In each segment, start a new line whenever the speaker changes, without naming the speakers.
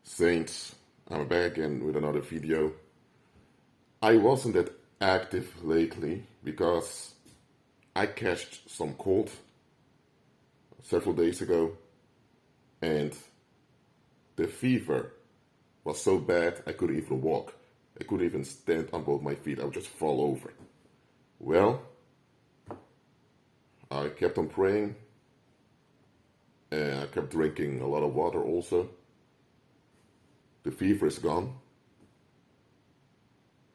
Saints, I'm back again with another video. I wasn't that active lately because I catched some cold several days ago and the fever was so bad I couldn't even walk. I couldn't even stand on both my feet. I would just fall over. Well, I kept on praying and I kept drinking a lot of water also. The fever is gone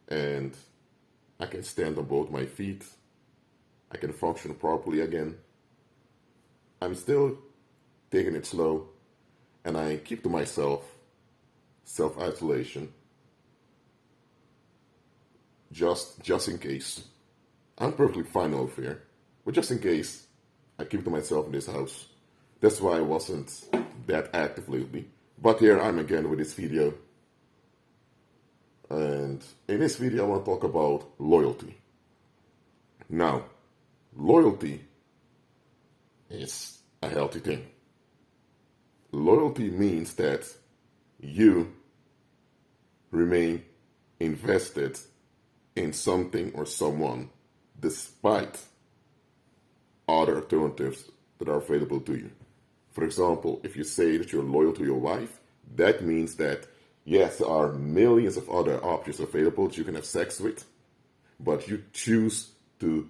and I can stand on both my feet. I can function properly again. I'm still taking it slow and I keep to myself self-isolation just in case. I'm perfectly fine over here, but just in case, I keep to myself in this house. That's why I wasn't that active lately. But here I'm again with this video. And in this video I want to talk about loyalty. Now, loyalty is a healthy thing. Loyalty means that you remain invested in something or someone despite other alternatives that are available to you. For example, if you say that you're loyal to your wife, that means that yes, there are millions of other options available that you can have sex with, but you choose to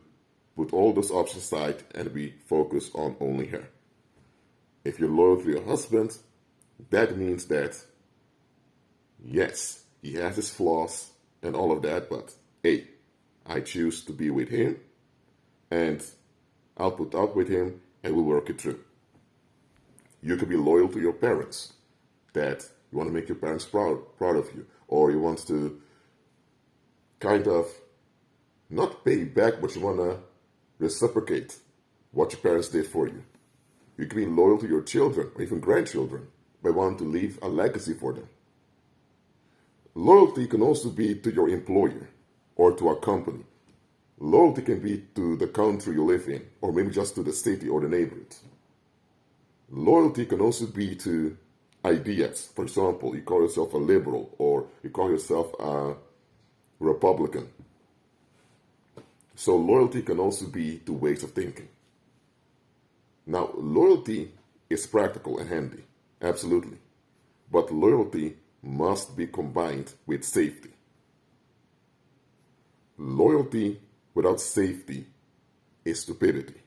put all those options aside and be focused on only her. If you're loyal to your husband, that means that yes, he has his flaws and all of that, but hey, I choose to be with him and I'll put up with him and we'll work it through. You could be loyal to your parents, that you want to make your parents proud of you, or you want to kind of not pay back, but you want to reciprocate what your parents did for you. You can be loyal to your children or even grandchildren by wanting to leave a legacy for them. Loyalty can also be to your employer or to a company. Loyalty can be to the country you live in, or maybe just to the city or the neighborhood. Loyalty can also be to ideas. For example, you call yourself a liberal or you call yourself a Republican. So loyalty can also be to ways of thinking. Now, loyalty is practical and handy, absolutely. But loyalty must be combined with safety. Loyalty without safety is stupidity.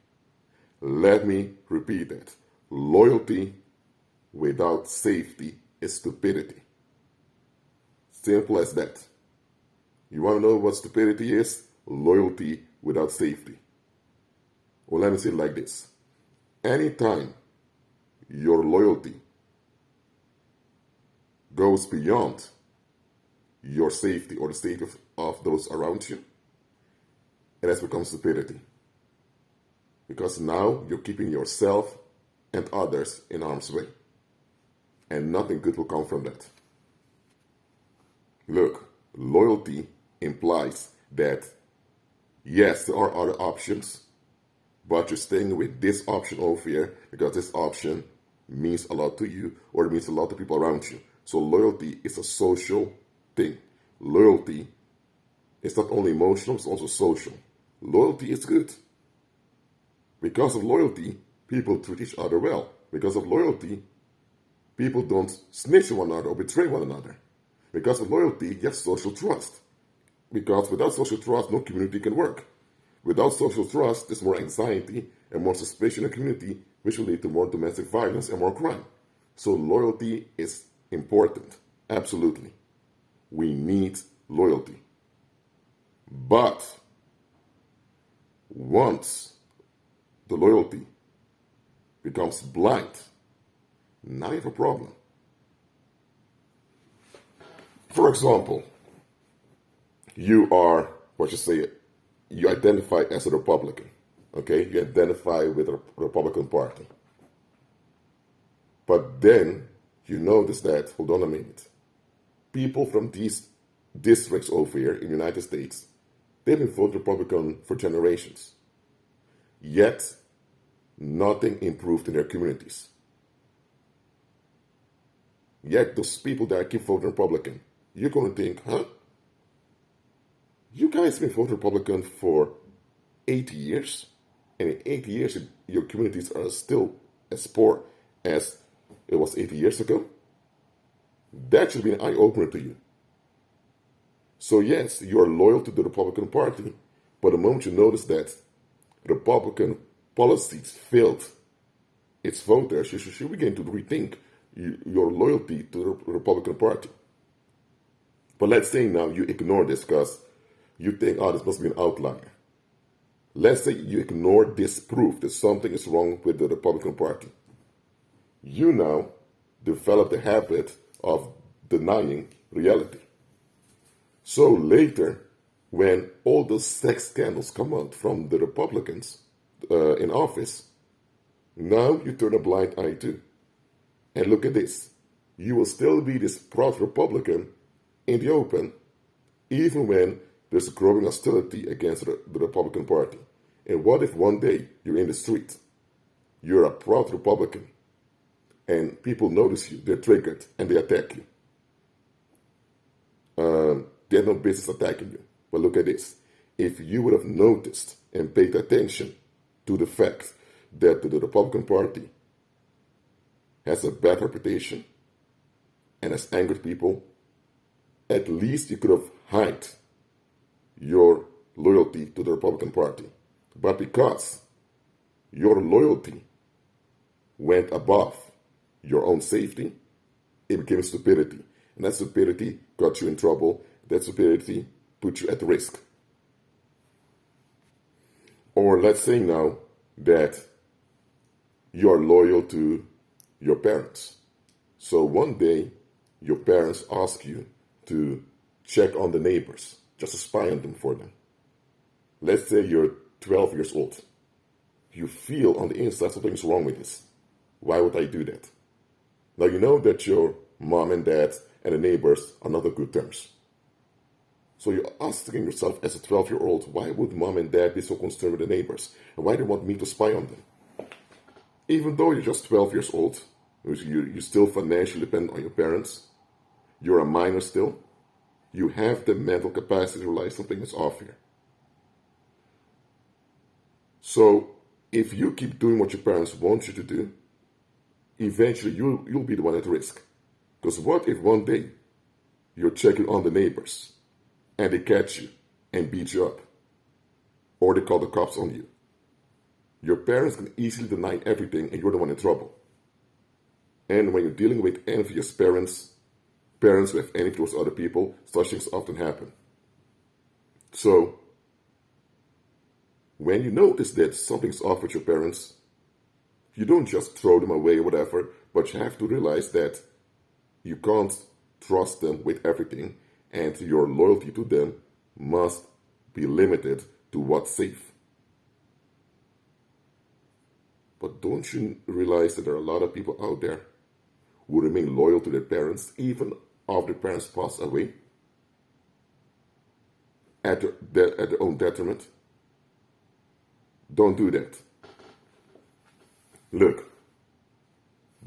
Let me repeat that. Loyalty without safety is stupidity. Simple as that. You want to know what stupidity is? Loyalty without safety. Well, let me say it like this. Anytime your loyalty goes beyond your safety or the safety of those around you, it has become stupidity. Because now you're keeping yourself and others in harm's way. And nothing good will come from that. Look, loyalty implies that yes, there are other options, but you're staying with this option over here because this option means a lot to you or it means a lot to people around you. So loyalty is a social thing. Loyalty is not only emotional, it's also social. Loyalty is good. Because of loyalty, people treat each other well. Because of loyalty, people don't snitch on one another or betray one another. Because of loyalty, you have social trust. Because without social trust, no community can work. Without social trust, there's more anxiety and more suspicion in the community, which will lead to more domestic violence and more crime. So loyalty is important. Absolutely. We need loyalty. But once the loyalty becomes blind, now you have a problem. For example, you identify as a Republican, okay? You identify with the Republican Party. But then you notice that, hold on a minute, people from these districts over here in the United States, they've been voting Republican for generations. Yet, nothing improved in their communities. Yet those people that keep voting Republican, you're going to think, huh? You guys been voting Republican for 80 years, and in 80 years, your communities are still as poor as it was 80 years ago. That should be an eye-opener to you. So yes, you are loyal to the Republican Party, but the moment you notice that Republican policies failed its voters, you should begin to rethink your loyalty to the Republican Party. But let's say now you ignore this because you think, oh, this must be an outlier. Let's say you ignore this proof that something is wrong with the Republican Party. You now develop the habit of denying reality. So later, when all those sex scandals come out from the Republicans in office, now you turn a blind eye to. And look at this. You will still be this proud Republican in the open, even when there's growing hostility against the Republican Party. And what if one day you're in the street, you're a proud Republican, and people notice you, they're triggered, and they attack you? They have no business attacking you. But look at this. If you would have noticed and paid attention to the fact that the Republican Party has a bad reputation and has angered people, at least you could have hid your loyalty to the Republican Party. But because your loyalty went above your own safety, it became stupidity. And that stupidity got you in trouble. That stupidity put you at risk. Or let's say now that you're loyal to your parents. So one day, your parents ask you to check on the neighbors, just to spy on them for them. Let's say you're 12 years old. You feel on the inside something's wrong with this. Why would I do that? Now you know that your mom and dad and the neighbors are not on good terms. So you're asking yourself as a 12-year-old, why would mom and dad be so concerned with the neighbors? And why do they want me to spy on them? Even though you're just 12 years old, you still financially depend on your parents, you're a minor still, you have the mental capacity to realize something is off here. So if you keep doing what your parents want you to do, eventually you'll be the one at risk. Because what if one day you're checking on the neighbors and they catch you and beat you up? Or they call the cops on you. Your parents can easily deny everything and you're the one in trouble. And when you're dealing with envious parents who have envy towards other people, such things often happen. So, when you notice that something's off with your parents, you don't just throw them away or whatever, but you have to realize that you can't trust them with everything, and your loyalty to them must be limited to what's safe. But don't you realize that there are a lot of people out there who remain loyal to their parents even after their parents pass away at their own detriment? Don't do that. Look,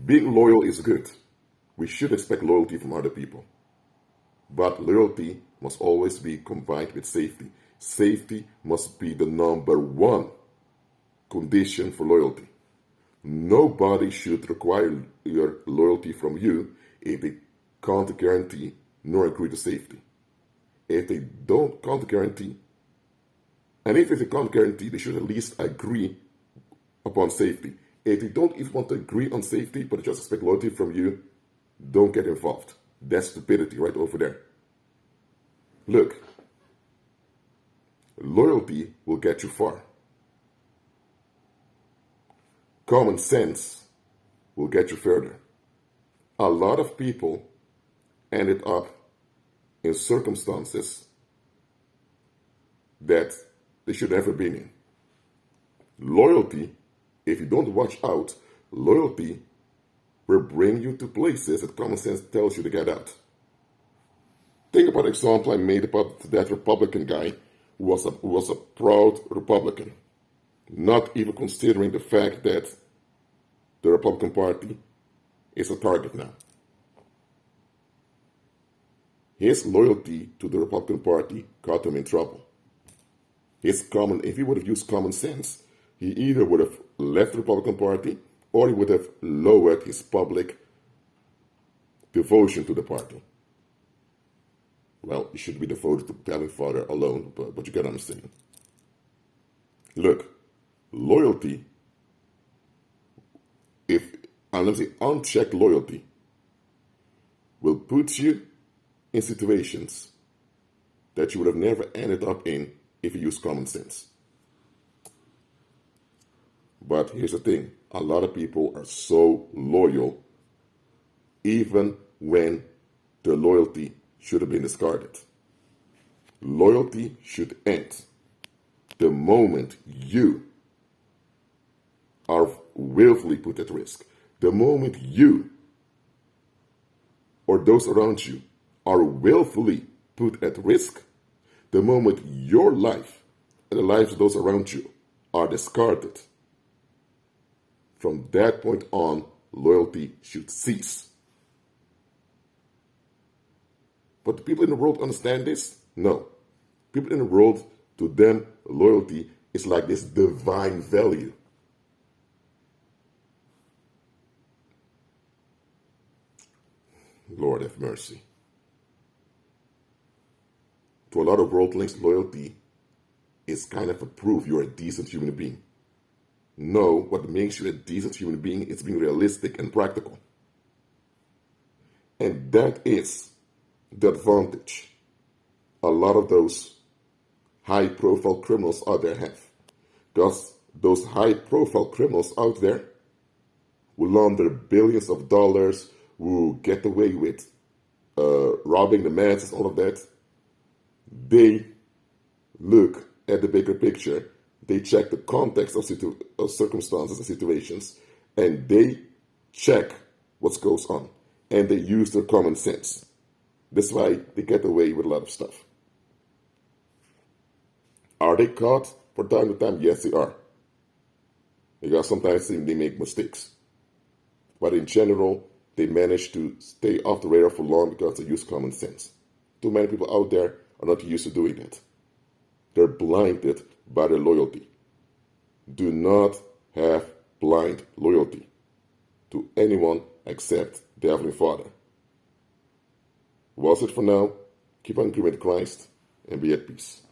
being loyal is good. We should expect loyalty from other people. But loyalty must always be combined with safety. Safety must be the number one condition for loyalty. Nobody should require your loyalty from you if they can't guarantee nor agree to safety. If they can't guarantee, and if they can't guarantee, they should at least agree upon safety. If they don't even want to agree on safety, but just expect loyalty from you, don't get involved. That's stupidity right over there. Look, loyalty will get you far. Common sense will get you further. A lot of people ended up in circumstances that they should never been in. Loyalty, if you don't watch out, loyalty will bring you to places that common sense tells you to get out. Think about the example I made about that Republican guy who was a proud Republican, not even considering the fact that the Republican Party is a target now. his loyalty to the Republican Party got him in trouble. If he would have used common sense, he either would have left the Republican Party or he would have lowered his public devotion to the party. Well, he should be devoted to Heavenly Father alone, but you get what I'm saying. Look, loyalty, let me say, unchecked loyalty will put you in situations that you would have never ended up in if you use common sense. But here's the thing, a lot of people are so loyal even when their loyalty should have been discarded. Loyalty should end the moment you are willfully put at risk. The moment you or those around you are willfully put at risk, the moment your life and the lives of those around you are discarded, from that point on, loyalty should cease. But do people in the world understand this? No. People in the world, to them, loyalty is like this divine value. Lord have mercy. To a lot of worldlings, loyalty is kind of a proof you're a decent human being. No, what makes you a decent human being is being realistic and practical. And that is the advantage a lot of those high-profile criminals out there have. Because those high-profile criminals out there will launder billions of dollars, will get away with robbing the masses, all of that. They look at the bigger picture. They check the context of circumstances and situations, and they check what goes on, and they use their common sense. That's why they get away with a lot of stuff. Are they caught from time to time? Yes, they are. Because sometimes they make mistakes. But in general, they manage to stay off the radar for long because they use common sense. Too many people out there are not used to doing that. They're blinded by their loyalty. Do not have blind loyalty to anyone except the Heavenly Father. Was it for now? Keep on agreeing with Christ and be at peace.